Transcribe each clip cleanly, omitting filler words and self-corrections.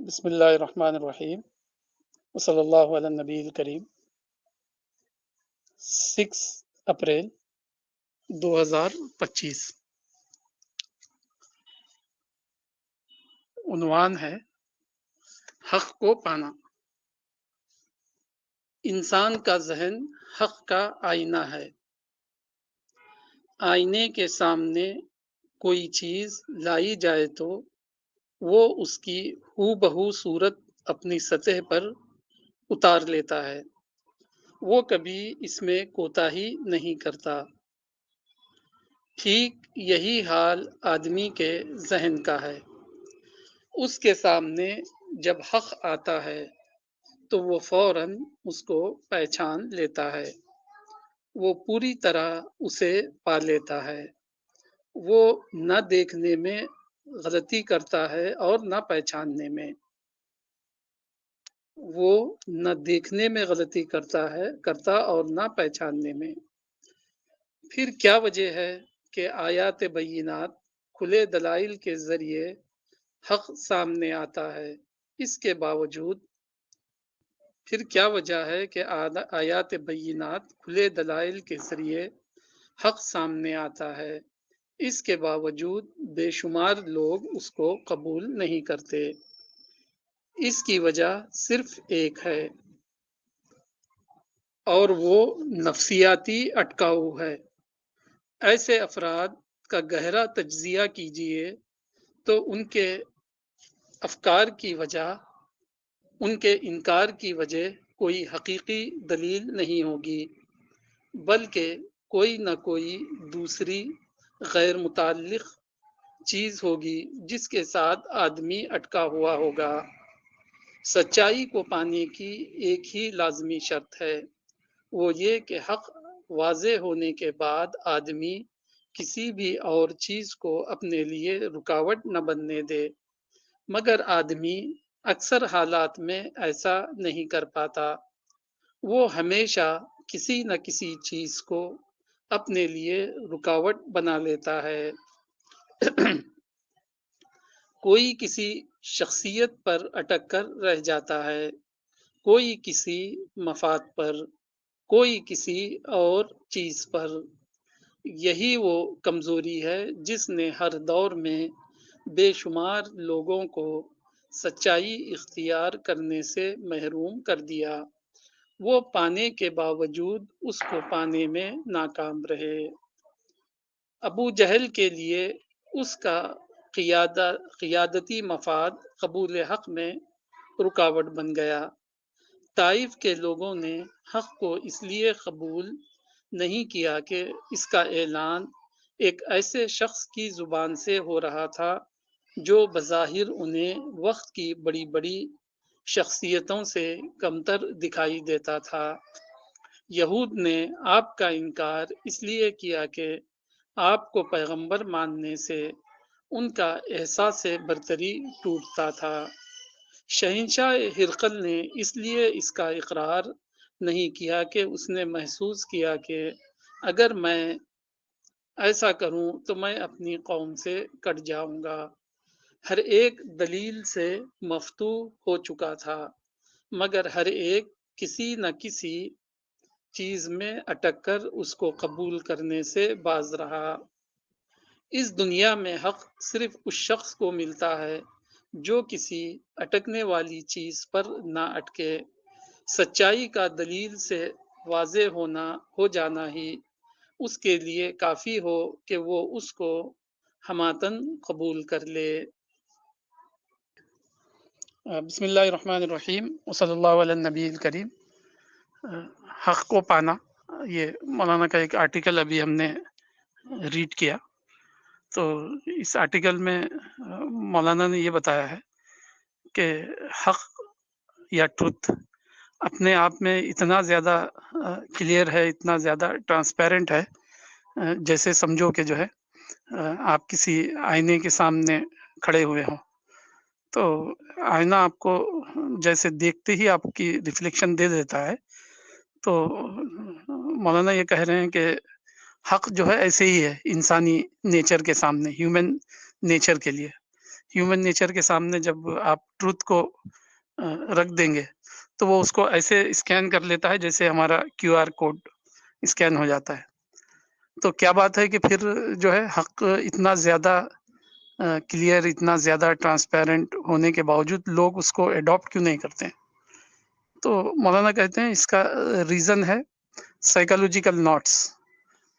بسم اللہ الرحمن الرحیم وصلی اللہ علی النبی الکریم 6 اپریل 2025 عنوان ہے حق کو پانا۔ انسان کا ذہن حق کا آئینہ ہے۔ آئینے کے سامنے کوئی چیز لائی جائے تو وہ اس کی ہو بہو صورت اپنی سطح پر اتار لیتا ہے۔ وہ کبھی اس میں کوتاہی نہیں کرتا۔ ٹھیک یہی حال آدمی کے ذہن کا ہے۔ اس کے سامنے جب حق آتا ہے تو وہ فوراً اس کو پہچان لیتا ہے۔ وہ پوری طرح اسے پا لیتا ہے۔ وہ نہ دیکھنے میں غلطی کرتا ہے اور نہ پہچاننے میں۔ وہ نہ دیکھنے میں غلطی کرتا اور نہ پہچاننے میں۔ پھر کیا وجہ ہے کہ آیات بینات کھلے دلائل کے ذریعے حق سامنے آتا ہے، اس کے باوجود پھر کیا وجہ ہے کہ آیات بینات کھلے دلائل کے ذریعے حق سامنے آتا ہے، اس کے باوجود بے شمار لوگ اس کو قبول نہیں کرتے؟ اس کی وجہ صرف ایک ہے اور وہ نفسیاتی اٹکاؤ ہے۔ ایسے افراد کا گہرا تجزیہ کیجئے تو ان کے افکار کی وجہ، ان کے انکار کی وجہ کوئی حقیقی دلیل نہیں ہوگی، بلکہ کوئی نہ کوئی دوسری غیر متعلق چیز ہوگی جس کے ساتھ آدمی اٹکا ہوا ہوگا۔ سچائی کو پانے کی ایک ہی لازمی شرط ہے، وہ یہ کہ حق واضح ہونے کے بعد آدمی کسی بھی اور چیز کو اپنے لیے رکاوٹ نہ بننے دے، مگر آدمی اکثر حالات میں ایسا نہیں کر پاتا۔ وہ ہمیشہ کسی نہ کسی چیز کو اپنے لیے رکاوٹ بنا لیتا ہے۔ کوئی کسی شخصیت پر اٹک کر رہ جاتا ہے، کوئی کسی مفاد پر، کوئی کسی اور چیز پر۔ یہی وہ کمزوری ہے جس نے ہر دور میں بے شمار لوگوں کو سچائی اختیار کرنے سے محروم کر دیا۔ وہ پانے کے باوجود اس کو پانے میں ناکام رہے۔ ابو جہل کے لیے اس کا قیادتی مفاد قبول حق میں رکاوٹ بن گیا۔ طائف کے لوگوں نے حق کو اس لیے قبول نہیں کیا کہ اس کا اعلان ایک ایسے شخص کی زبان سے ہو رہا تھا جو بظاہر انہیں وقت کی بڑی بڑی شخصیتوں سے کمتر دکھائی دیتا تھا۔ یہود نے آپ کا انکار اس لیے کیا کہ آپ کو پیغمبر ماننے سے ان کا احساس برتری ٹوٹتا تھا۔ شہنشاہ ہرقل نے اس لیے اس کا اقرار نہیں کیا کہ اس نے محسوس کیا کہ اگر میں ایسا کروں تو میں اپنی قوم سے کٹ جاؤں گا۔ ہر ایک دلیل سے مفتو ہو چکا تھا، مگر ہر ایک کسی نہ کسی چیز میں اٹک کر اس کو قبول کرنے سے باز رہا۔ اس دنیا میں حق صرف اس شخص کو ملتا ہے جو کسی اٹکنے والی چیز پر نہ اٹکے۔ سچائی کا دلیل سے واضح ہو جانا ہی اس کے لیے کافی ہو کہ وہ اس کو حماتن قبول کر لے۔ بسم اللہ الرحمن الرحیم وصلی اللہ علی النبی الکریم۔ حق کو پانا، یہ مولانا کا ایک آرٹیکل ابھی ہم نے ریڈ کیا، تو اس آرٹیکل میں مولانا نے یہ بتایا ہے کہ حق یا ٹروتھ اپنے آپ میں اتنا زیادہ کلیئر ہے، اتنا زیادہ ٹرانسپیرنٹ ہے، جیسے سمجھو کہ جو ہے آپ کسی آئینے کے سامنے کھڑے ہوئے ہوں تو آئینہ آپ کو جیسے دیکھتے ہی آپ کی ریفلیکشن دے دیتا ہے۔ تو مولانا یہ کہہ رہے ہیں کہ حق جو ہے ایسے ہی ہے انسانی نیچر کے سامنے، ہیومن نیچر کے لیے۔ ہیومن نیچر کے سامنے جب آپ ٹروتھ کو رکھ دیں گے تو وہ اس کو ایسے اسکین کر لیتا ہے جیسے ہمارا QR کوڈ اسکین ہو جاتا ہے. تو کیا بات ہے کہ پھر جو ہے حق اتنا زیادہ کلیئر، اتنا زیادہ ٹرانسپیرنٹ ہونے کے باوجود لوگ اس کو اڈاپٹ کیوں نہیں کرتے ہیں؟ تو مولانا کہتے ہیں اس کا ریزن ہے سائیکالوجیکل ناٹس،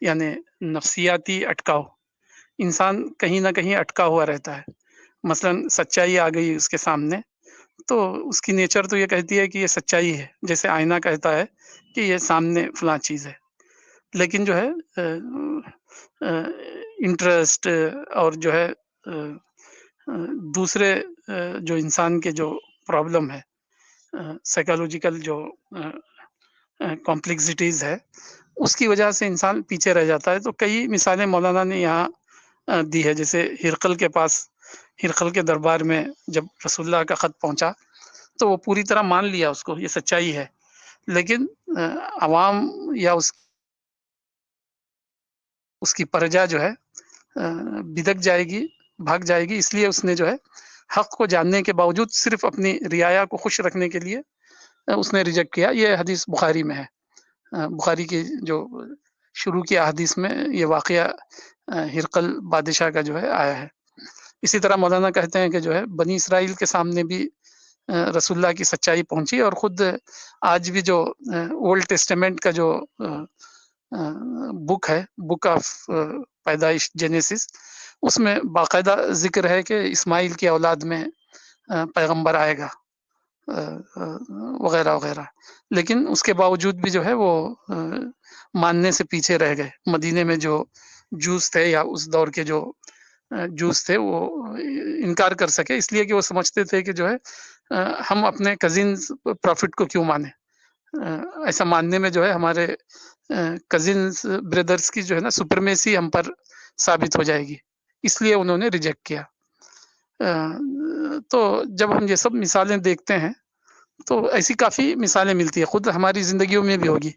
یعنی نفسیاتی اٹکاؤ. انسان کہیں نہ کہیں اٹکا ہوا رہتا ہے. مثلا سچائی آ گئی اس کے سامنے تو اس کی نیچر تو یہ کہتی ہے کہ یہ سچائی ہے، جیسے آئینہ کہتا ہے کہ یہ سامنے فلاں چیز ہے. لیکن جو ہے انٹرسٹ اور جو ہے دوسرے جو انسان کے جو پرابلم ہے، سائیکالوجیکل جو کمپلیکسٹیز ہے، اس کی وجہ سے انسان پیچھے رہ جاتا ہے. تو کئی مثالیں مولانا نے یہاں دی ہے. جیسے ہرقل کے پاس، ہرقل کے دربار میں جب رسول اللہ کا خط پہنچا تو وہ پوری طرح مان لیا اس کو، یہ سچائی ہے. لیکن عوام یا اس کی پرجا جو ہے بدک جائے گی، بھاگ جائے گی. اس لیے اس نے جو ہے حق کو جاننے کے باوجود صرف اپنی رعایا کو خوش رکھنے کے لیے اس نے ریجیکٹ کیا. یہ حدیث بخاری میں ہے. بخاری کی جو شروع کی احادیث میں یہ واقعہ ہرقل بادشاہ کا جو ہے آیا ہے. اسی طرح مولانا کہتے ہیں کہ جو ہے بنی اسرائیل کے سامنے بھی رسول اللہ کی سچائی پہنچی، اور خود آج بھی جو اولڈ ٹیسٹمنٹ کا جو بک ہے، بک آف پیدائش جینیسس، اس میں باقاعدہ ذکر ہے کہ اسماعیل کی اولاد میں پیغمبر آئے گا وغیرہ وغیرہ. لیکن اس کے باوجود بھی جو ہے وہ ماننے سے پیچھے رہ گئے. مدینے میں جو جوس تھے یا اس دور کے جو جوس تھے وہ انکار کر سکے، اس لیے کہ وہ سمجھتے تھے کہ جو ہے ہم اپنے کزنز پروفٹ کو کیوں مانیں. ایسا ماننے میں جو ہے ہمارے کزنز بردرز کی جو ہے نا سپرمیسی ہم پر ثابت ہو جائے گی، اس لیے انہوں نے ریجیکٹ کیا. تو جب ہم یہ سب مثالیں دیکھتے ہیں تو ایسی کافی مثالیں ملتی ہیں، خود ہماری زندگیوں میں بھی ہوگی.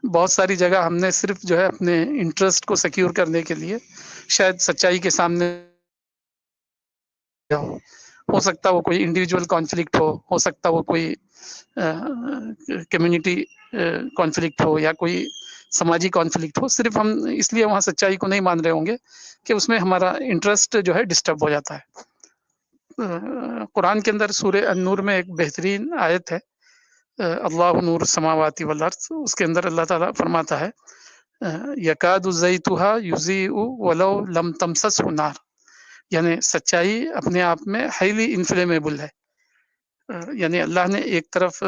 بہت ساری جگہ ہم نے صرف جو ہے اپنے انٹرسٹ کو سیکیور کرنے کے لیے شاید سچائی کے سامنے ہو سکتا وہ کوئی انڈیویجول کانفلکٹ ہو سکتا وہ کوئی کمیونٹی کانفلکٹ ہو یا کوئی سماجی کانفلکٹ ہو. صرف ہم اس لیے وہاں سچائی کو نہیں مان رہے ہوں گے کہ اس میں ہمارا انٹرسٹ جو ہے ڈسٹرب ہو جاتا ہے. قرآن کے اندر سورہ النور میں ایک بہترین آیت ہے، اللہ نور السماوات والارض. اس کے اندر اللہ تعالیٰ فرماتا ہے یکاد زیتها یضیء ولو لم تمسسه نار، یعنی سچائی اپنے آپ میں ہائیلی انفلیمیبل ہے. یعنی اللہ نے ایک طرف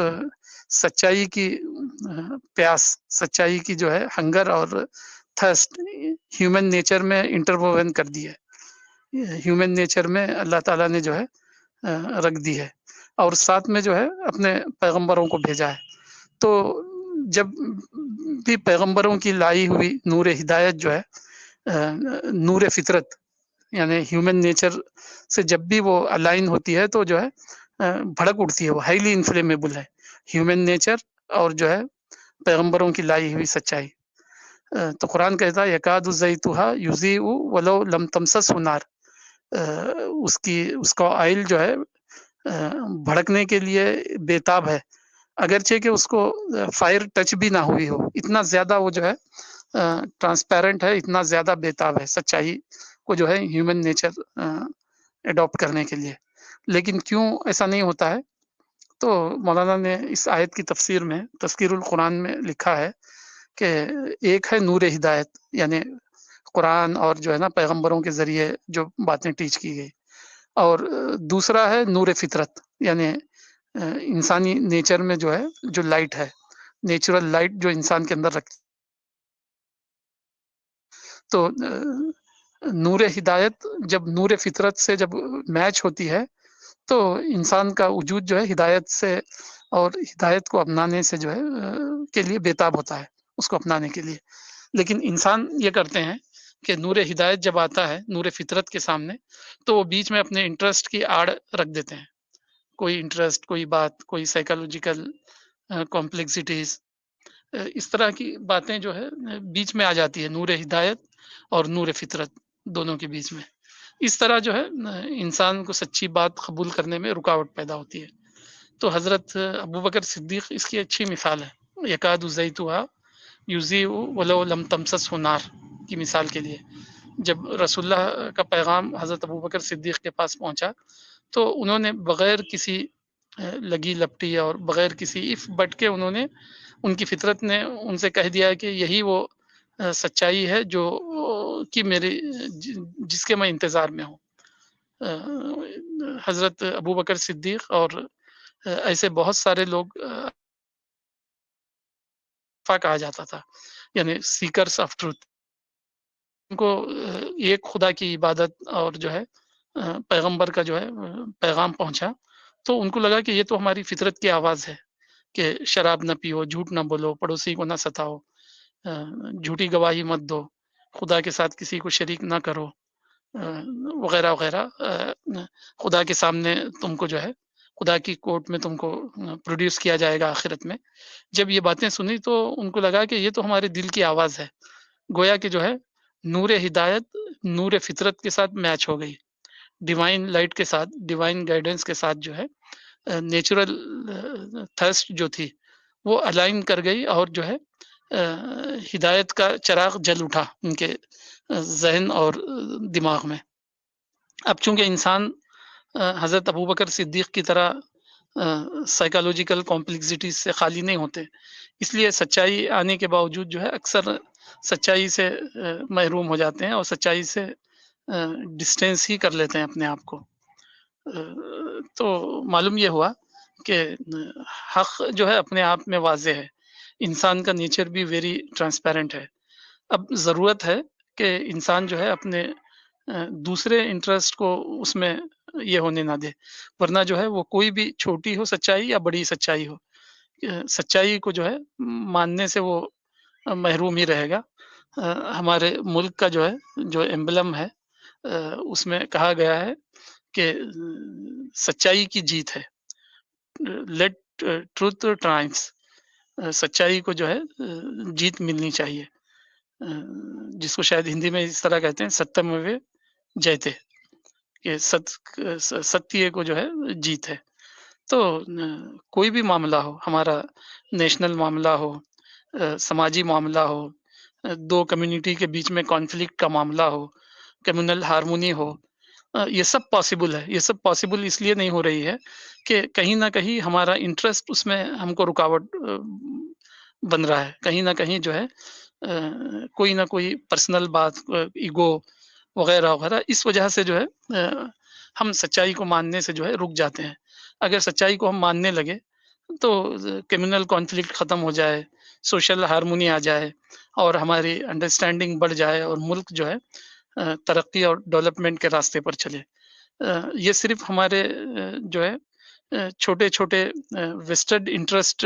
سچائی کی پیاس، سچائی کی جو ہے ہنگر اور تھرسٹ ہیومن نیچر میں انٹرووین کر دی ہے. ہیومن نیچر میں اللہ تعالیٰ نے جو ہے رکھ دی ہے، اور ساتھ میں جو ہے اپنے پیغمبروں کو بھیجا ہے. تو جب بھی پیغمبروں کی لائی ہوئی نور ہدایت جو ہے نور فطرت یعنی ہیومن نیچر سے جب بھی وہ الائن ہوتی ہے تو جو ہے بھڑک اٹھتی ہے، وہ ہائیلی انفلیمیبل ہے. ہیومن نیچر اور جو ہے پیغمبروں کی لائی ہوئی سچائی. تو قرآن کہتا ہے یکاد زیتها یضیء ولو لم تمسسه نار، اس کا آئل جو ہے بھڑکنے کے لیے بےتاب ہے، اگرچہ کہ اس کو فائر ٹچ بھی نہ ہوئی ہو. اتنا زیادہ وہ جو ہے ٹرانسپیرنٹ ہے، اتنا زیادہ بےتاب ہے سچائی کو جو ہے ہیومن نیچر اڈاپٹ کرنے کے لیے. لیکن کیوں ایسا نہیں ہوتا ہے؟ تو مولانا نے اس آیت کی تفسیر میں تذکیر القرآن میں لکھا ہے کہ ایک ہے نور ہدایت، یعنی قرآن اور جو ہے نا پیغمبروں کے ذریعے جو باتیں ٹیچ کی گئی، اور دوسرا ہے نور فطرت، یعنی انسانی نیچر میں جو ہے جو لائٹ ہے، نیچرل لائٹ جو انسان کے اندر رکھتی. تو نور ہدایت جب نور فطرت سے جب میچ ہوتی ہے تو انسان کا وجود جو ہے ہدایت سے اور ہدایت کو اپنانے سے جو ہے کے لیے بےتاب ہوتا ہے، اس کو اپنانے کے لیے. لیکن انسان یہ کرتے ہیں کہ نور ہدایت جب آتا ہے نور فطرت کے سامنے تو وہ بیچ میں اپنے انٹرسٹ کی آڑ رکھ دیتے ہیں. کوئی انٹرسٹ، کوئی بات، کوئی سائیکالوجیکل کمپلیکسٹیز، اس طرح کی باتیں جو ہے بیچ میں آ جاتی ہے نور ہدایت اور نور فطرت دونوں کے بیچ میں. اس طرح جو ہے انسان کو سچی بات قبول کرنے میں رکاوٹ پیدا ہوتی ہے۔ تو حضرت ابوبکر صدیق اس کی اچھی مثال ہے، یکاد زیتها یضیء ولو لم تمسسہ نار کی مثال کے لیے جب رسول اللہ کا پیغام حضرت ابوبکر صدیق کے پاس پہنچا تو انہوں نے بغیر کسی لگی لپٹی اور بغیر کسی اف بٹ کے انہوں نے ان کی فطرت نے ان سے کہہ دیا کہ یہی وہ سچائی ہے جو کہ میری جس کے میں انتظار میں ہوں۔ حضرت ابوبکر صدیق اور ایسے بہت سارے لوگ کہا جاتا تھا، یعنی سیکرس آف ٹروتھ، ان کو ایک خدا کی عبادت اور جو ہے پیغمبر کا جو ہے پیغام پہنچا تو ان کو لگا کہ یہ تو ہماری فطرت کی آواز ہے کہ شراب نہ پیو، جھوٹ نہ بولو، پڑوسی کو نہ ستاؤ، جھوٹی گواہی مت دو، خدا کے ساتھ کسی کو شریک نہ کرو، وغیرہ وغیرہ، خدا کے سامنے تم کو جو ہے خدا کی کورٹ میں تم کو پروڈیوس کیا جائے گا آخرت میں۔ جب یہ باتیں سنی تو ان کو لگا کہ یہ تو ہمارے دل کی آواز ہے، گویا کہ جو ہے نور ہدایت نور فطرت کے ساتھ میچ ہو گئی، ڈیوائن لائٹ کے ساتھ، ڈیوائن گائیڈنس کے ساتھ جو ہے نیچرل تھرسٹ جو تھی وہ الائن کر گئی اور جو ہے ہدایت کا چراغ جل اٹھا ان کے ذہن اور دماغ میں۔ اب چونکہ انسان حضرت ابوبکر صدیق کی طرح سائیکالوجیکل کمپلیکسٹیز سے خالی نہیں ہوتے، اس لیے سچائی آنے کے باوجود جو ہے اکثر سچائی سے محروم ہو جاتے ہیں اور سچائی سے ڈسٹینس ہی کر لیتے ہیں اپنے آپ کو۔ تو معلوم یہ ہوا کہ حق جو ہے اپنے آپ میں واضح ہے، انسان کا نیچر بھی ویری ٹرانسپیرنٹ ہے۔ اب ضرورت ہے کہ انسان جو ہے اپنے دوسرے انٹرسٹ کو اس میں یہ ہونے نہ دے، ورنہ جو ہے وہ کوئی بھی چھوٹی ہو سچائی یا بڑی سچائی ہو، سچائی کو جو ہے ماننے سے وہ محروم ہی رہے گا۔ ہمارے ملک کا جو ہے جو ایمبلم ہے اس میں کہا گیا ہے کہ سچائی کی جیت ہے، لیٹ ٹروتھ ٹرائمفس، سچائی کو جو ہے جیت ملنی چاہیے، جس کو شاید ہندی میں اس طرح کہتے ہیں ستم وے جیتے، کہ ستیہ کو جو ہے جیت ہے۔ تو کوئی بھی معاملہ ہو، ہمارا نیشنل معاملہ ہو، سماجی معاملہ ہو، دو کمیونٹی کے بیچ میں کانفلکٹ کا معاملہ ہو، کمیونل ہارمونی ہو، یہ سب پاسبل ہے۔ یہ سب پاسبل اس لیے نہیں ہو رہی ہے کہ کہیں نہ کہیں ہمارا انٹرسٹ اس میں ہم کو رکاوٹ بن رہا ہے، کہیں نہ کہیں جو ہے کوئی نہ کوئی پرسنل بات، ایگو وغیرہ وغیرہ، اس وجہ سے جو ہے ہم سچائی کو ماننے سے جو ہے رک جاتے ہیں۔ اگر سچائی کو ہم ماننے لگے تو کمیونل کانفلکٹ ختم ہو جائے، سوشل ہارمونی آ جائے اور ہماری انڈرسٹینڈنگ بڑھ جائے اور ملک جو ہے ترقی اور ڈیولپمنٹ کے راستے پر چلے۔ یہ صرف ہمارے جو ہے چھوٹے چھوٹے ویسٹڈ انٹرسٹ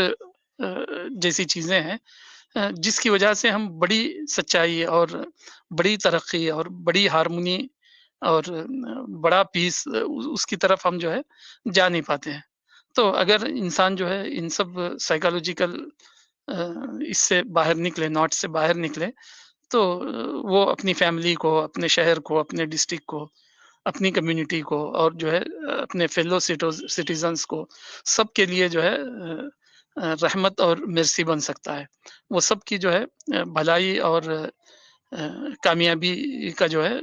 جیسی چیزیں ہیں جس کی وجہ سے ہم بڑی سچائی اور بڑی ترقی اور بڑی ہارمونی اور بڑا پیس اس کی طرف ہم جو ہے جا نہیں پاتے ہیں۔ تو اگر انسان جو ہے ان سب سائیکالوجیکل اس سے باہر نکلے، ناٹ سے باہر نکلے، تو وہ اپنی فیملی کو، اپنے شہر کو، اپنے ڈسٹرکٹ کو، اپنی کمیونٹی کو اور جو ہے اپنے فیلو سٹیزنس کو، سب کے لیے جو ہے رحمت اور مرسی بن سکتا ہے۔ وہ سب کی جو ہے بھلائی اور کامیابی کا جو ہے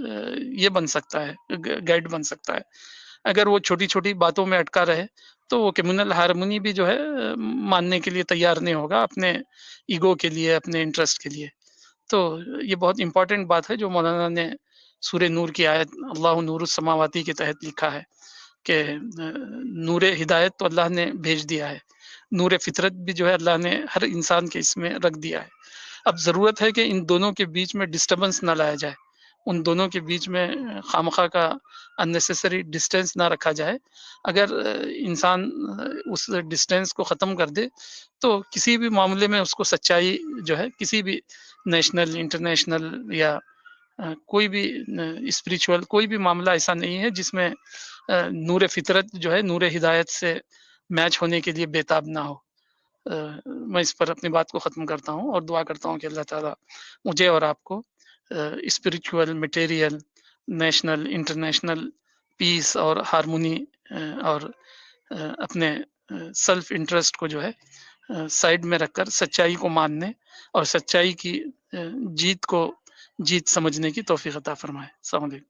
یہ بن سکتا ہے، گائیڈ بن سکتا ہے۔ اگر وہ چھوٹی چھوٹی باتوں میں اٹکا رہے تو وہ کمیونل ہارمونی بھی جو ہے ماننے کے لیے تیار نہیں ہوگا، اپنے ایگو کے لیے، اپنے انٹرسٹ کے لیے۔ تو یہ بہت امپورٹنٹ بات ہے جو مولانا نے سورہ نور کی آیت اللہ نور السماواتی کے تحت لکھا ہے کہ نور ہدایت تو اللہ نے بھیج دیا ہے، نور فطرت بھی جو ہے اللہ نے ہر انسان کے اس میں رکھ دیا ہے۔ اب ضرورت ہے کہ ان دونوں کے بیچ میں ڈسٹربنس نہ لایا جائے، ان دونوں کے بیچ میں خامخواہ کا اننیسیسری ڈسٹینس نہ رکھا جائے۔ اگر انسان اس ڈسٹینس کو ختم کر دے تو کسی بھی معاملے میں اس کو سچائی جو ہے، کسی بھی نیشنل، انٹرنیشنل یا کوئی بھی اسپریچول کوئی بھی معاملہ ایسا نہیں ہے جس میں نور فطرت جو ہے نور ہدایت سے میچ ہونے کے لیے بےتاب نہ ہو۔ میں اس پر اپنی بات کو ختم کرتا ہوں اور دعا کرتا ہوں کہ اللہ تعالیٰ مجھے اور آپ کو spiritual, material national international peace اور ہارمونی اور اپنے سیلف انٹرسٹ کو جو ہے سائڈ میں رکھ کر سچائی کو ماننے اور سچائی کی جیت کو جیت سمجھنے کی توفیق عطا فرمائے. السلام علیکم.